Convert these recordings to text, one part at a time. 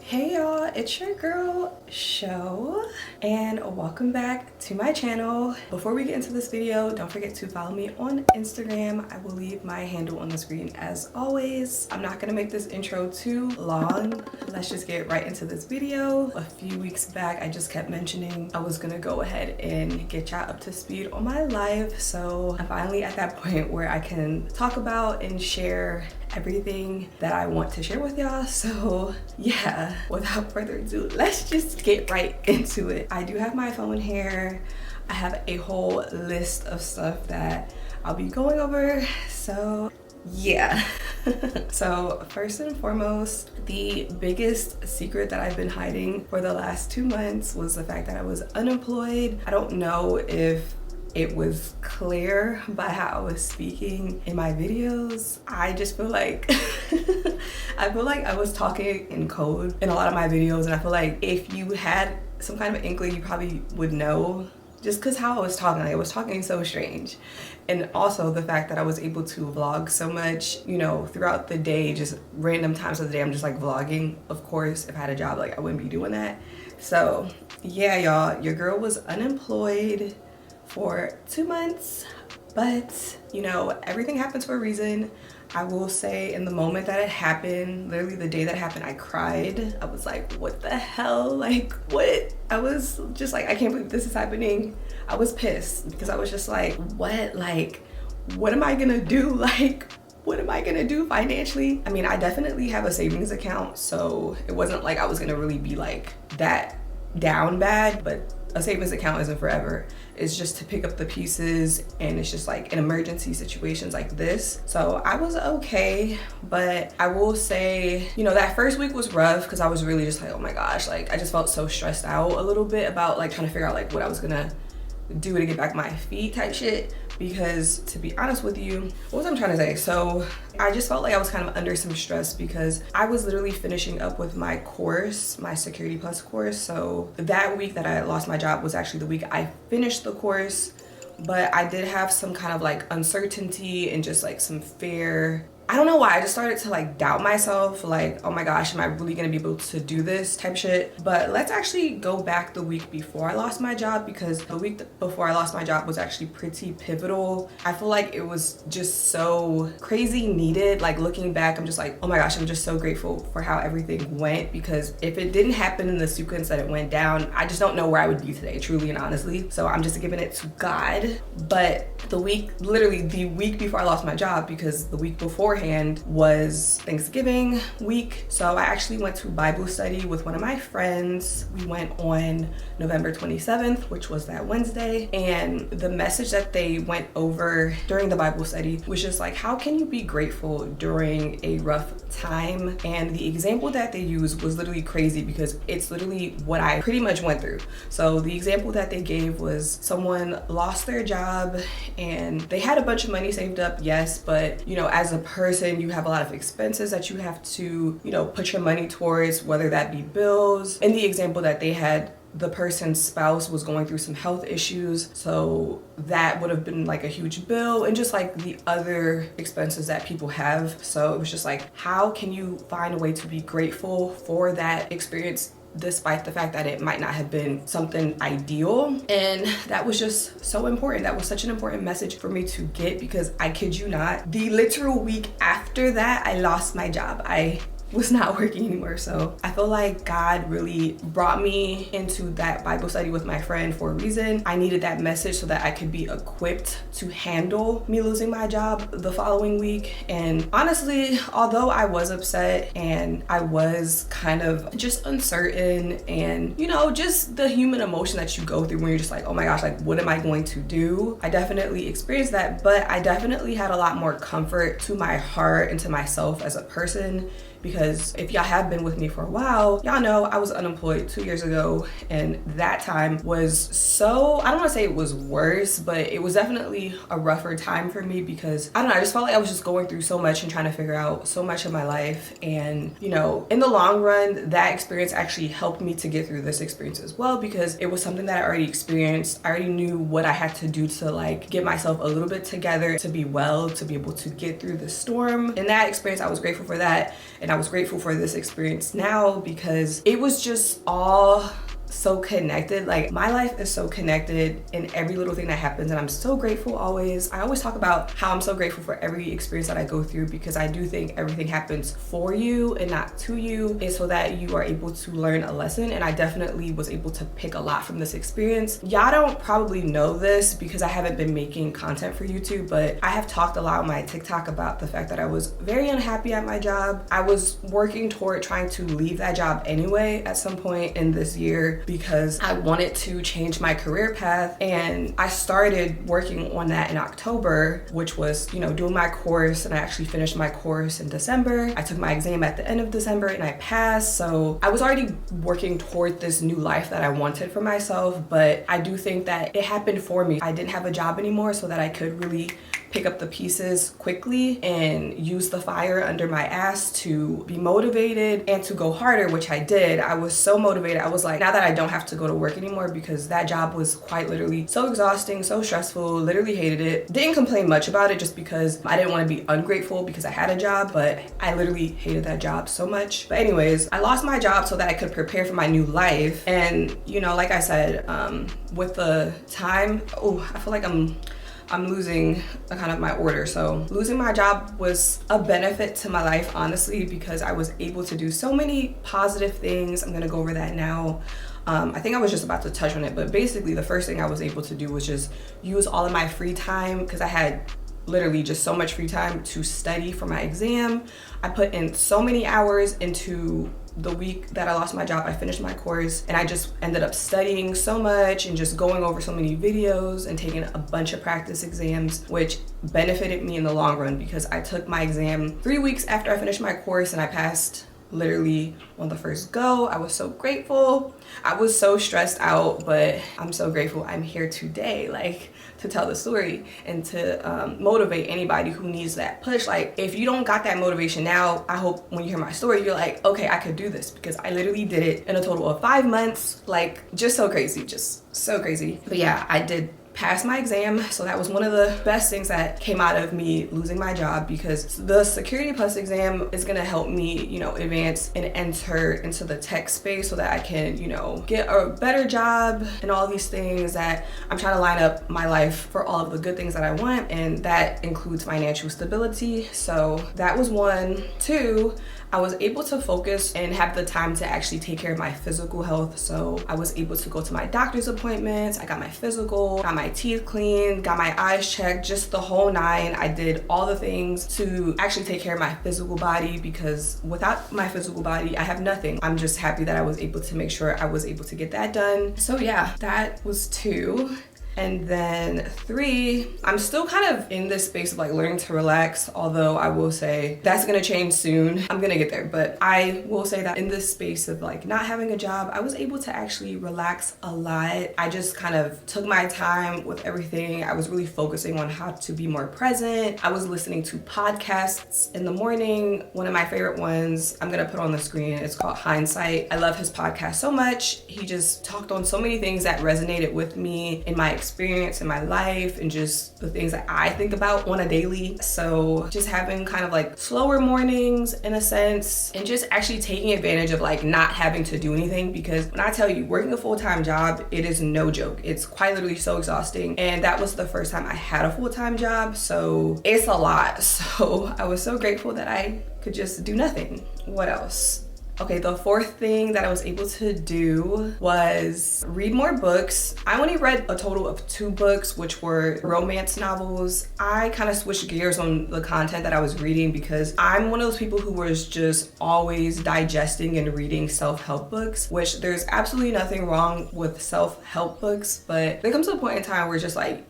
Hey y'all, it's your girl Sho and welcome back to my channel. Before we get into this video, don't forget to follow me on Instagram. I will leave my handle on the screen as always. I'm not gonna make this intro too long. Let's just get right into this video. A few weeks back I just kept mentioning I was gonna go ahead and get y'all up to speed on my life, so I'm finally at that point where I can talk about and share everything that I want to share with y'all. So yeah, without further ado, let's just get right into it. I do have my phone here. I have a whole list of stuff that I'll be going over, so yeah. So first and foremost, the biggest secret that I've been hiding for the last 2 months was the fact that I was unemployed. I don't know if it was clear by how I was speaking in my videos. I just feel like I feel like I was talking in code in a lot of my videos, and I feel like if you had some kind of inkling, you probably would know, just because how I was talking. Like, I was talking so strange. And also the fact that I was able to vlog so much, you know, throughout the day, just random times of the day, I'm just like vlogging. Of course, if I had a job, like I wouldn't be doing that. So yeah, y'all, your girl was unemployed for 2 months, but you know, everything happens for a reason. I will say, in the moment that it happened, literally the day that it happened, I cried. I was like, what the hell? Like, what? I was just like, I can't believe this is happening. I was pissed because I was just like, what? Like, what am I gonna do? Like, what am I gonna do financially? I mean, I definitely have a savings account, so it wasn't like I was gonna really be like that down bad, but a savings account isn't forever. It's just to pick up the pieces, and it's just like in emergency situations like this. So I was okay, but I will say, you know, that first week was rough because I was really just like, oh my gosh, like I just felt so stressed out a little bit about like trying to figure out like what I was gonna do to get back my feet type shit. Because to be honest with you, what was I trying to say? So I just felt like I was kind of under some stress because I was literally finishing up with my course, my Security Plus course. So that week that I lost my job was actually the week I finished the course, but I did have some kind of like uncertainty and just like some fear. I don't know why, I just started to like doubt myself, like, oh my gosh, am I really gonna be able to do this type shit? But let's actually go back the week before I lost my job, because the week before I lost my job was actually pretty pivotal. I feel like it was just so crazy needed. Like, looking back, I'm just like, oh my gosh, I'm just so grateful for how everything went, because if it didn't happen in the sequence that it went down, I just don't know where I would be today, truly and honestly. So I'm just giving it to God. But literally the week before I lost my job, because the week beforehand was Thanksgiving week. So I actually went to Bible study with one of my friends. We went on November 27th, which was that Wednesday. And the message that they went over during the Bible study was just like, how can you be grateful during a rough time? And the example that they used was literally crazy, because it's literally what I pretty much went through. So the example that they gave was someone lost their job and they had a bunch of money saved up, yes, but you know, as a person, you have a lot of expenses that you have to, you know, put your money towards, whether that be bills. In the example that they had, the person's spouse was going through some health issues, so that would have been like a huge bill, and just like the other expenses that people have. So it was just like, how can you find a way to be grateful for that experience, despite the fact that it might not have been something ideal? And that was just so important. That was such an important message for me to get, because I kid you not, the literal week after that, I lost my job. I was not working anymore. So I feel like God really brought me into that Bible study with my friend for a reason. I needed that message so that I could be equipped to handle me losing my job the following week. And honestly, although I was upset and I was kind of just uncertain, and you know, just the human emotion that you go through when you're just like, oh my gosh, like what am I going to do? I definitely experienced that, but I definitely had a lot more comfort to my heart and to myself as a person. Because if y'all have been with me for a while, y'all know I was unemployed 2 years ago, and that time was so, I don't want to say it was worse, but it was definitely a rougher time for me, because I don't know, I just felt like I was just going through so much and trying to figure out so much of my life. And you know, in the long run, that experience actually helped me to get through this experience as well, because it was something that I already experienced. I already knew what I had to do to like get myself a little bit together to be well, to be able to get through the storm. In that experience, I was grateful for that. And And I was grateful for this experience now because it was just all so connected. Like, my life is so connected in every little thing that happens, and I'm so grateful always. I always talk about how I'm so grateful for every experience that I go through, because I do think everything happens for you and not to you, and so that you are able to learn a lesson. And I definitely was able to pick a lot from this experience. Y'all don't probably know this because I haven't been making content for YouTube, but I have talked a lot on my TikTok about the fact that I was very unhappy at my job. I was working toward trying to leave that job anyway at some point in this year, because I wanted to change my career path. And I started working on that in October, which was, you know, doing my course, and I actually finished my course in December. I took my exam at the end of December and I passed. So I was already working toward this new life that I wanted for myself, but I do think that it happened for me. I didn't have a job anymore, so that I could really pick up the pieces quickly and use the fire under my ass to be motivated and to go harder, which I did. I was so motivated. I was like, now that I don't have to go to work anymore, because that job was quite literally so exhausting, so stressful, literally hated it. Didn't complain much about it just because I didn't want to be ungrateful because I had a job, but I literally hated that job so much. But anyways, I lost my job so that I could prepare for my new life. And, you know, like I said, with the time, I feel like I'm losing a kind of my order. So losing my job was a benefit to my life, honestly, because I was able to do so many positive things. I'm gonna go over that now. I think I was just about to touch on it, but basically the first thing I was able to do was just use all of my free time, because I had literally just so much free time to study for my exam. I put in so many hours into the week that I lost my job. I finished my course, and I just ended up studying so much and just going over so many videos and taking a bunch of practice exams, which benefited me in the long run, because I took my exam 3 weeks after I finished my course and I passed literally on the first go. I was so grateful. I was so stressed out, but I'm so grateful I'm here today, like, to tell the story and to motivate anybody who needs that push. Like, if you don't got that motivation now, I hope when you hear my story, you're like, okay, I could do this, because I literally did it in a total of 5 months. Like, just so crazy, just so crazy. But yeah, I did pass my exam, so that was one of the best things that came out of me losing my job, because the Security Plus exam is gonna help me, you know, advance and enter into the tech space so that I can, you know, get a better job and all these things that I'm trying to line up my life for all of the good things that I want, and that includes financial stability. So that was one. Two, I was able to focus and have the time to actually take care of my physical health. So I was able to go to my doctor's appointments. I got my physical, got my teeth cleaned, got my eyes checked, just the whole nine. I did all the things to actually take care of my physical body, because without my physical body, I have nothing. I'm just happy that I was able to make sure I was able to get that done. So yeah, that was two. And then 3, I'm still kind of in this space of like learning to relax, although I will say that's gonna change soon. I'm gonna get there, but I will say that in this space of like not having a job, I was able to actually relax a lot. I just kind of took my time with everything. I was really focusing on how to be more present. I was listening to podcasts in the morning. One of my favorite ones, I'm gonna put on the screen, it's called Hindsight. I love his podcast so much. He just talked on so many things that resonated with me in my experience in my life and just the things that I think about on a daily. So just having kind of like slower mornings in a sense, and just actually taking advantage of like not having to do anything, because when I tell you, working a full-time job, it is no joke. It's quite literally so exhausting, and that was the first time I had a full-time job, so it's a lot. So I was so grateful that I could just do nothing. What else? Okay, the 4th thing that I was able to do was read more books. I only read a total of 2 books, which were romance novels. I kind of switched gears on the content that I was reading, because I'm one of those people who was just always digesting and reading self-help books, which there's absolutely nothing wrong with self-help books, but there comes a point in time where it's just like,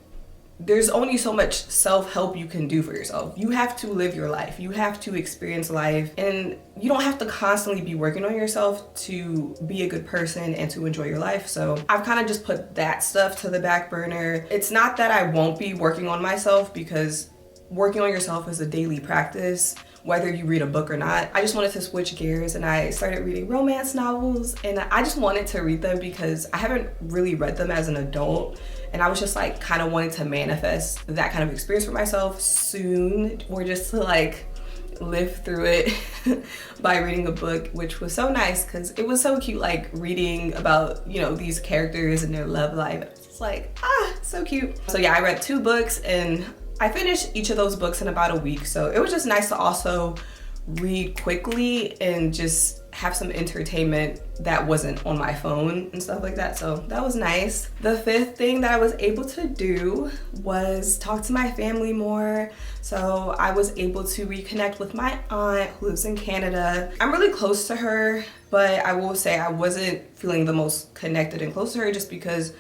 there's only so much self-help you can do for yourself. You have to live your life. You have to experience life, and you don't have to constantly be working on yourself to be a good person and to enjoy your life. So I've kind of just put that stuff to the back burner. It's not that I won't be working on myself, because working on yourself is a daily practice, whether you read a book or not. I just wanted to switch gears, and I started reading romance novels, and I just wanted to read them because I haven't really read them as an adult. And I was just like kind of wanting to manifest that kind of experience for myself soon, or just to like live through it by reading a book, which was so nice because it was so cute, like reading about, you know, these characters and their love life. It's like, so cute. So yeah, I read 2 books and I finished each of those books in about a week. So it was just nice to also read quickly and just have some entertainment that wasn't on my phone and stuff like that. So that was nice. The 5th thing that I was able to do was talk to my family more. So I was able to reconnect with my aunt who lives in Canada. I'm really close to her, but I will say I wasn't feeling the most connected and close to her just because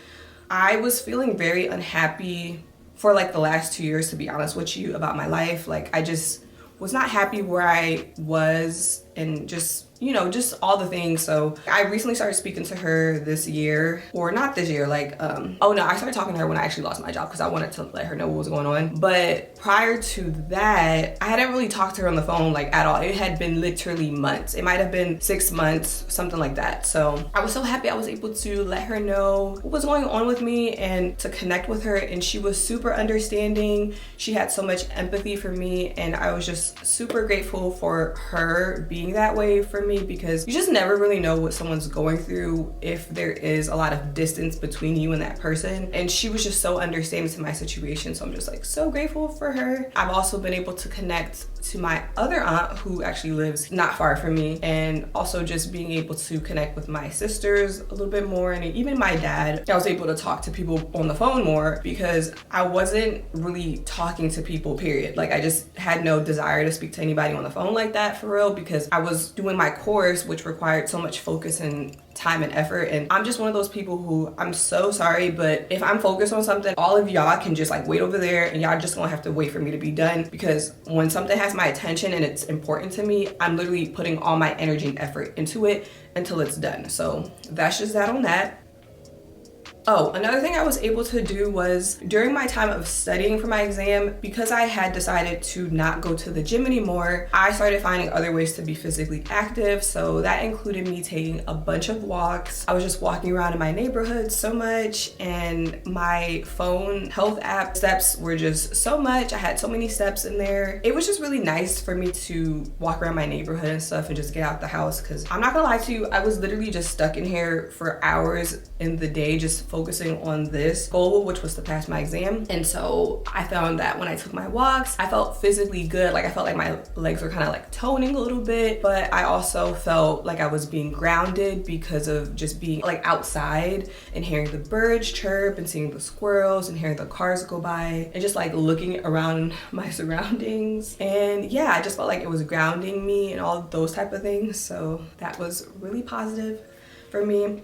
I was feeling very unhappy for like the last 2 years, to be honest with you, about my life. Like I just was not happy where I was and just, you know, just all the things. So I recently started speaking to her this year, or not this year, like, oh no, I started talking to her when I actually lost my job because I wanted to let her know what was going on. But prior to that, I hadn't really talked to her on the phone like at all. It had been literally months. It might have been 6 months, something like that. So I was so happy I was able to let her know what was going on with me and to connect with her. And she was super understanding. She had so much empathy for me, and I was just super grateful for her being that way for me, because you just never really know what someone's going through if there is a lot of distance between you and that person. And she was just so understanding to my situation, so I'm just like so grateful for her. I've also been able to connect to my other aunt who actually lives not far from me, and also just being able to connect with my sisters a little bit more, and even my dad. I was able to talk to people on the phone more because I wasn't really talking to people, period. Like I just had no desire to speak to anybody on the phone like that for real, because I was doing my course, which required so much focus and time and effort. And I'm just one of those people who, I'm so sorry, but if I'm focused on something, all of y'all can just like wait over there, and y'all just gonna have to wait for me to be done, because when something has my attention and it's important to me, I'm literally putting all my energy and effort into it until it's done. So that's just that on that. Oh, another thing I was able to do was during my time of studying for my exam, because I had decided to not go to the gym anymore, I started finding other ways to be physically active. So that included me taking a bunch of walks. I was just walking around in my neighborhood so much, and my phone health app steps were just so much. I had so many steps in there. It was just really nice for me to walk around my neighborhood and stuff and just get out the house, because I'm not gonna lie to you, I was literally just stuck in here for hours in the day just focusing on this goal, which was to pass my exam. And so I found that when I took my walks, I felt physically good. Like I felt like my legs were kind of like toning a little bit, but I also felt like I was being grounded because of just being like outside and hearing the birds chirp and seeing the squirrels and hearing the cars go by and just like looking around my surroundings. And yeah, I just felt like it was grounding me and all those type of things. So that was really positive for me.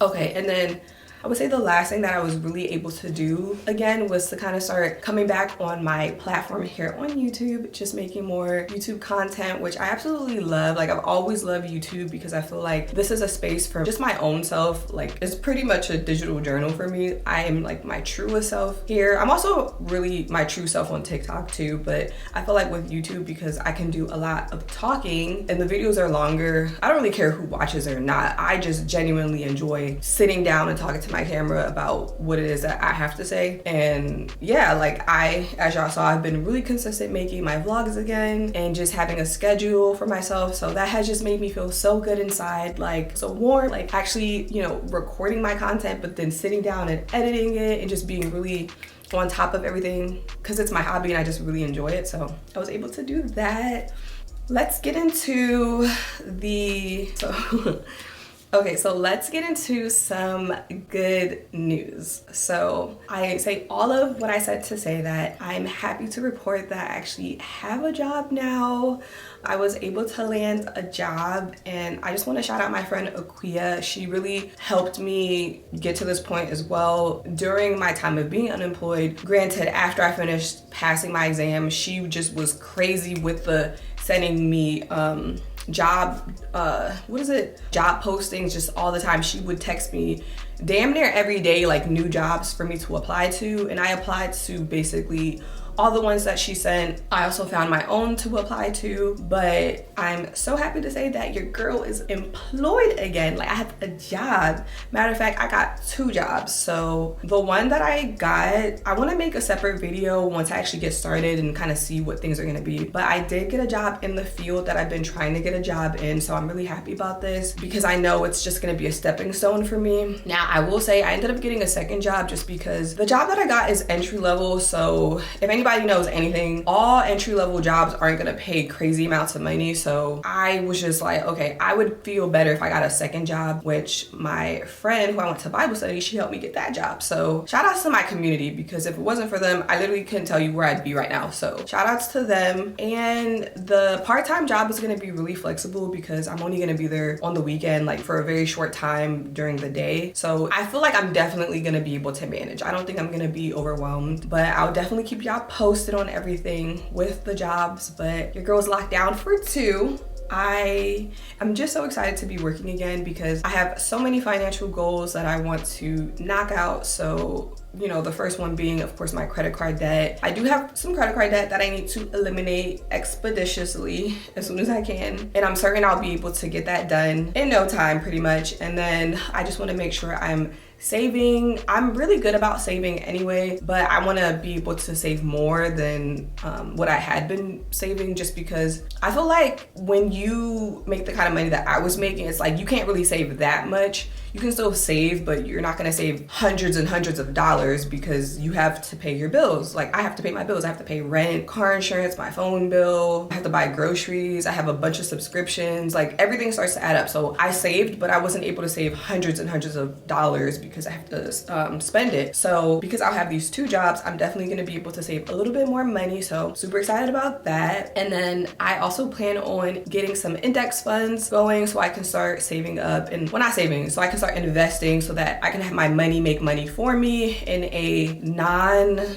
Okay, and then I would say the last thing that I was really able to do again was to kind of start coming back on my platform here on YouTube, just making more YouTube content, which I absolutely love. Like I've always loved YouTube because I feel like this is a space for just my own self. Like it's pretty much a digital journal for me. I am like my truest self here. I'm also really my true self on TikTok too, but I feel like with YouTube, because I can do a lot of talking and the videos are longer, I don't really care who watches or not. I just genuinely enjoy sitting down and talking to my camera about what it is that I have to say. And yeah, like as y'all saw, I've been really consistent making my vlogs again and just having a schedule for myself. So that has just made me feel so good inside, like so warm, like actually, you know, recording my content, but then sitting down and editing it and just being really on top of everything because it's my hobby and I just really enjoy it. So I was able to do that. Let's get into okay, so let's get into some good news. So I say all of what I said to say that I'm happy to report that I actually have a job now. I was able to land a job, and I just want to shout out my friend Aquia. She really helped me get to this point as well during my time of being unemployed. Granted, after I finished passing my exam, she just was crazy with the sending me job postings just all the time. She would text me damn near every day like new jobs for me to apply to, and I applied to basically all the ones that she sent. I also found my own to apply to, but I'm so happy to say that your girl is employed again. Like, I have a job. Matter of fact, I got 2 jobs. So the one that I got, I want to make a separate video once I actually get started and kind of see what things are going to be. But I did get a job in the field that I've been trying to get a job in, so I'm really happy about this because I know it's just going to be a stepping stone for me. Now, I will say I ended up getting a second job just because the job that I got is entry level. So if anybody knows anything, all entry level jobs aren't going to pay crazy amounts of money. So I was just like, okay, I would feel better if I got a second job, which my friend who I went to Bible study, she helped me get that job. So shout outs to my community, because if it wasn't for them, I literally couldn't tell you where I'd be right now. So shout outs to them. And the part-time job is going to be really flexible because I'm only going to be there on the weekend, like for a very short time during the day. So I feel like I'm definitely going to be able to manage. I don't think I'm going to be overwhelmed, but I'll definitely keep y'all posted on everything with the jobs. But your girl's locked down for 2. I am just so excited to be working again because I have so many financial goals that I want to knock out. So, you know, the first one being, of course, my credit card debt. I do have some credit card debt that I need to eliminate expeditiously as soon as I can. And I'm certain I'll be able to get that done in no time, pretty much. And then I just want to make sure I'm saving. I'm really good about saving anyway, but I want to be able to save more than what I had been saving, just because I feel like when you make the kind of money that I was making, it's like you can't really save that much. You can still save, but you're not going to save hundreds and hundreds of dollars because you have to pay your bills. Like, I have to pay my bills. I have to pay rent, car insurance, my phone bill. I have to buy groceries. I have a bunch of subscriptions. Like, everything starts to add up. So I saved, but I wasn't able to save hundreds and hundreds of dollars because I have to spend it. So because I'll have these 2 jobs, I'm definitely going to be able to save a little bit more money. So super excited about that. And then I also plan on getting some index funds going so I can start saving up. And well, not saving, so I can start investing so that I can have my money make money for me in a non-volatile,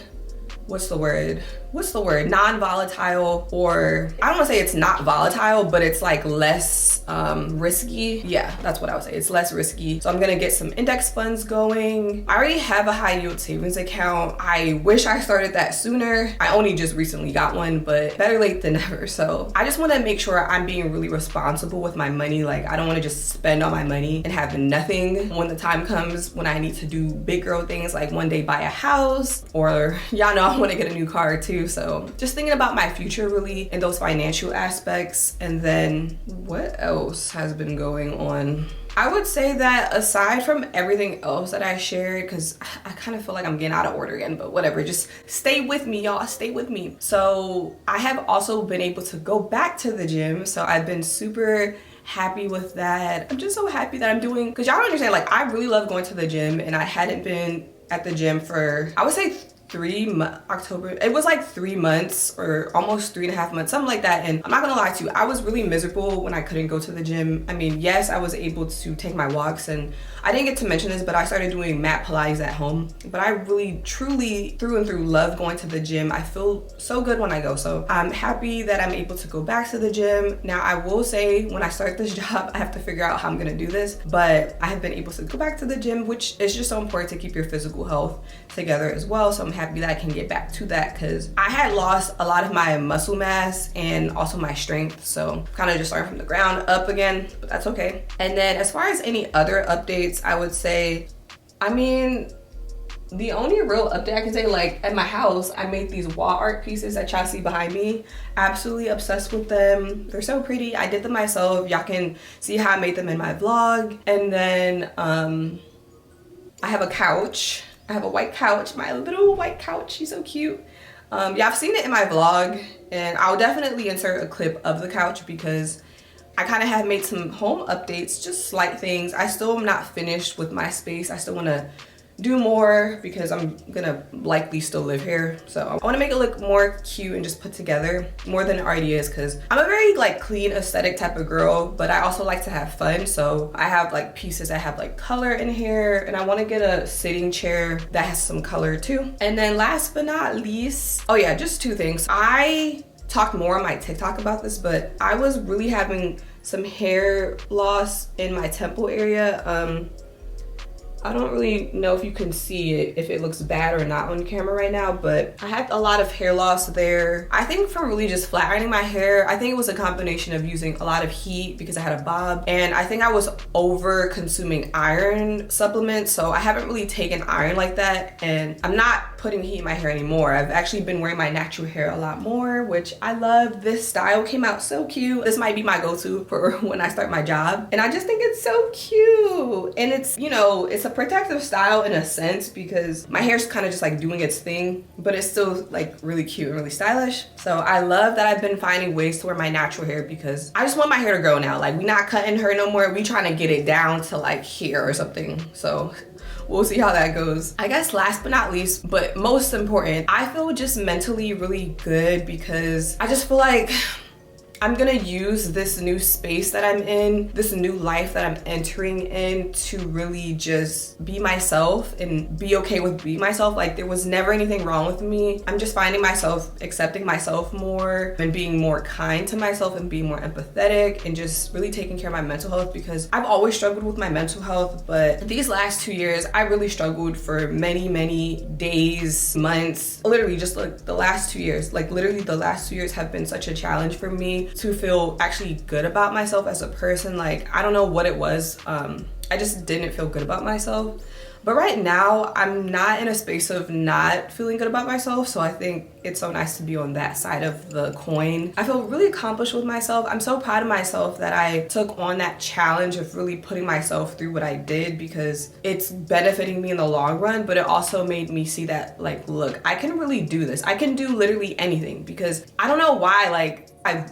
or I don't want to say it's not volatile, but it's like less risky. Yeah, that's what I would say. It's less risky. So I'm gonna get some index funds going. I already have a high yield savings account. I wish I started that sooner. I only just recently got one, but better late than never. So I just want to make sure I'm being really responsible with my money. Like, I don't want to just spend all my money and have nothing when the time comes when I need to do big girl things, like one day buy a house, or y'all know I want to get a new car too. So just thinking about my future really in those financial aspects. And then what else has been going on? I would say that aside from everything else that I shared, because I kind of feel like I'm getting out of order again, but whatever, just stay with me, y'all, stay with me. So I have also been able to go back to the gym. So I've been super happy with that. I'm just so happy that I'm doing, because y'all don't understand, like, I really love going to the gym, and I hadn't been at the gym for, I would say, October, it was like 3 months or almost 3.5 months, something like that. And I'm not gonna lie to you, I was really miserable when I couldn't go to the gym. I mean, yes, I was able to take my walks, and I didn't get to mention this, but I started doing mat Pilates at home. But I really, truly, through and through, love going to the gym. I feel so good when I go. So I'm happy that I'm able to go back to the gym. Now, I will say, when I start this job, I have to figure out how I'm gonna do this, but I have been able to go back to the gym, which is just so important to keep your physical health together as well. So I'm happy that I can get back to that, because I had lost a lot of my muscle mass and also my strength. So kind of just starting from the ground up again, but that's okay. And then as far as any other updates, I would say, I mean, the only real update I can say, like, at my house, I made these wall art pieces that y'all see behind me. Absolutely obsessed with them. They're so pretty. I did them myself. Y'all can see how I made them in my vlog. And then I have a couch. I have a white couch, my little white couch. She's so cute. Yeah, I've seen it in my vlog, and I'll definitely insert a clip of the couch because I kind of have made some home updates, just slight things. I still am not finished with my space. I still want to do more because I'm gonna likely still live here. So I want to make it look more cute and just put together more than it already is, because I'm a very like clean aesthetic type of girl, but I also like to have fun. So I have like pieces that have like color in here, and I want to get a sitting chair that has some color too. And then last but not least, oh yeah, just 2 things. I talked more on my TikTok about this, but I was really having some hair loss in my temple area. I don't really know if you can see it, if it looks bad or not on camera right now, but I had a lot of hair loss there. I think from really just flat ironing my hair, I think it was a combination of using a lot of heat because I had a bob, and I think I was over consuming iron supplements, so I haven't really taken iron like that, and I'm not putting heat in my hair anymore. I've actually been wearing my natural hair a lot more, which I love. This style came out so cute. This might be my go-to for when I start my job, and I just think it's so cute. And it's, you know, it's a protective style in a sense because my hair's kind of just like doing its thing, but it's still like really cute and really stylish. So I love that I've been finding ways to wear my natural hair because I just want my hair to grow now. Like, we not cutting her no more. We trying to get it down to like here or something. So we'll see how that goes. I guess last but not least, but most important, I feel just mentally really good because I just feel like I'm gonna use this new space that I'm in, this new life that I'm entering in, to really just be myself and be okay with being myself. Like, there was never anything wrong with me. I'm just finding myself, accepting myself more and being more kind to myself and being more empathetic and just really taking care of my mental health, because I've always struggled with my mental health, but these last 2 years, I really struggled for many, many days, months, literally just like the last 2 years. Like, literally the last 2 years have been such a challenge for me to feel actually good about myself as a person. Like, I don't know what it was. I just didn't feel good about myself. But right now, I'm not in a space of not feeling good about myself. So I think it's so nice to be on that side of the coin. I feel really accomplished with myself. I'm so proud of myself that I took on that challenge of really putting myself through what I did, because it's benefiting me in the long run, but it also made me see that, like, look, I can really do this. I can do literally anything, because I don't know why, like, I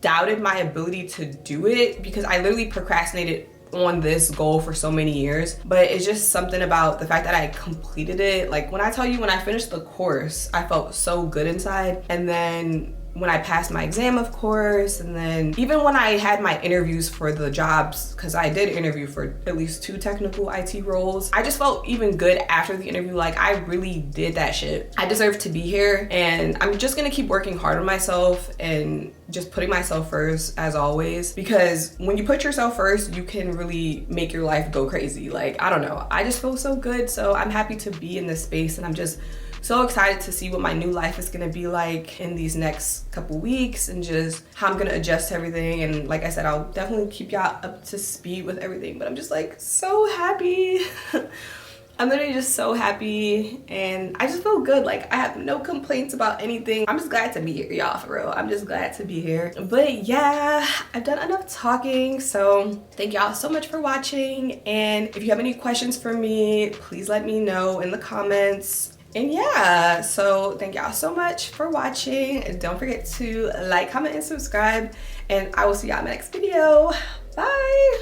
doubted my ability to do it, because I literally procrastinated on this goal for so many years. But it's just something about the fact that I completed it. Like, when I tell you, when I finished the course, I felt so good inside. And then when I passed my exam, of course, and then even when I had my interviews for the jobs, because I did interview for at least 2 technical IT roles, I just felt even good after the interview. Like, I really did that shit. I deserve to be here, and I'm just gonna keep working hard on myself and just putting myself first, as always, because when you put yourself first, you can really make your life go crazy. Like, I don't know, I just feel so good. So I'm happy to be in this space, and I'm just so excited to see what my new life is gonna be like in these next couple weeks, and just how I'm gonna adjust to everything. And like I said, I'll definitely keep y'all up to speed with everything, but I'm just like so happy. I'm literally just so happy, and I just feel good. Like, I have no complaints about anything. I'm just glad to be here, y'all, for real. I'm just glad to be here. But yeah, I've done enough talking, so thank y'all so much for watching. And if you have any questions for me, please let me know in the comments. And yeah, so thank y'all so much for watching, and don't forget to like, comment, and subscribe, and I will see y'all in my next video. Bye.